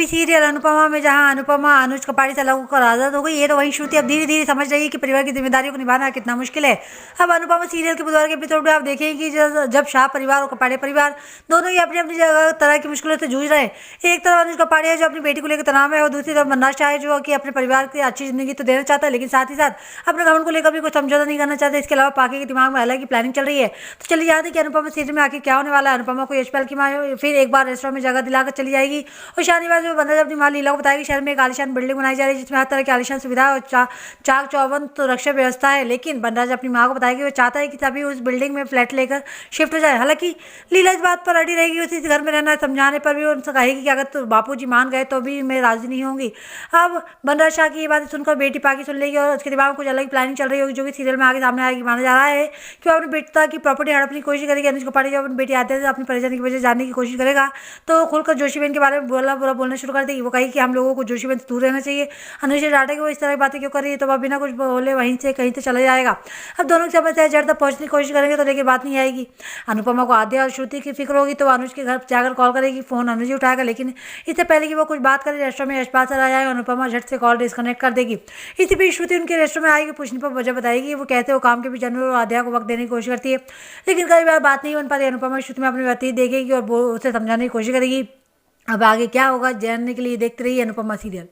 TV serial Anupama में जहां अनुपमा अनुज कपाड़ी से अलग होकर आजाद हो गई है, तो वहीं श्रुति अब धीरे धीरे समझ रही है कि परिवार की जिम्मेदारियों को निभाना कितना मुश्किल है। अब अनुपमा सीरियल के बुधवार के एपिसोड में आप देखेंगे कि जब शाह परिवार और कपाड़े परिवार दोनों ही अपनी अपनी जगह तरह की मुश्किलों से जूझ रहे हैं। एक तरफ अनुज कपाड़ी है जो अपनी बेटी को लेकर तनाव में है, और दूसरी तरफ मन्ना शाह है जो कि अपने परिवार की अच्छी जिंदगी तो देना चाहता है, लेकिन साथ ही साथ अपने घमंड को लेकर भी कुछ समझौता नहीं करना चाहता। इसके अलावा पाके के दिमाग में अलग ही प्लानिंग चल रही है। तो चलिए जानते हैं कि अनुपमा सीरियल में आखिर क्या होने वाला है। अनुपमा को यशपाल की मां फिर एक बार रेस्टोरेंट में जगह दिलाकर चली जाएगी, और शादीबाज में बंदा अपनी मां लीला को बताएगी शहर में एक आलिशान बिल्डिंग बनाई जा रही है जिसमें हर तरह की आलिशान सुविधा और चाक चौबंद तो रक्षा व्यवस्था है। लेकिन बनराज अपनी मां को बताएगी वो चाहता है कि तभी उस बिल्डिंग में फ्लैट लेकर शिफ्ट हो जाए। हालांकि लीला इस बात पर अड़ी रहेगी, उसी घर में रहना समझाने पर भी उनसे कहेगी कि अगर तो बापूजी मान गए तो भी मैं राजी नहीं होंगी। अब बनराज शाह की ये बात सुनकर बेटी पाकी सुन लेगी, और उसके दिमाग में कुछ अलग प्लानिंग चल रही होगी जो कि सीरियल में आगे सामने आएगी। माना जा रहा है कि वो अपनी बेटा की प्रॉपर्टी हड़पने की कोशिश करेगी। अनुज कपाड़ी जब अपनी बेटी आते हैं अपनी परेशानी की वजह जानने की कोशिश करेगा तो खुलकर जोशीबेन के बारे में बुरा बोलना शुरू कर देगी। वो कही कि हम लोगों को जोशीबेन से दूर रहना चाहिए। अनुज से डांटे कि वो इस तरह की बातें क्यों कर रही है, तो वह बिना कुछ बोले वहीं से कहीं से चला जाएगा। अब दोनों की समस्या जड़ तक पहुंचने की कोशिश करेंगे तो लेकिन बात नहीं आएगी। अनुपमा को आद्या और श्रुति की फिक्र होगी तो अनुज के घर जाकर कॉल करेगी। फोन अनुज ही उठाएगा, लेकिन इससे पहले कि वो कुछ बात करे रेस्टोरेंट में यशपाल सर आ जाए, अनुपमा झट से कॉल डिस्कनेक्ट कर देगी। इसी बीच श्रुति उनके रेस्टोरेंट में आएगी, पूछने पर वजह बताएगी। वो कहते हो काम के भी जानवर और आद्या को वक्त देने की कोशिश करती है, लेकिन कई बार बात नहीं बन पाती। अनुपमा श्रुति में अपनी व्यतीत देखेगी और वो उसे समझाने की कोशिश करेगी। अब आगे क्या होगा जानने के लिए देखते रहिए अनुपमा सीरियल।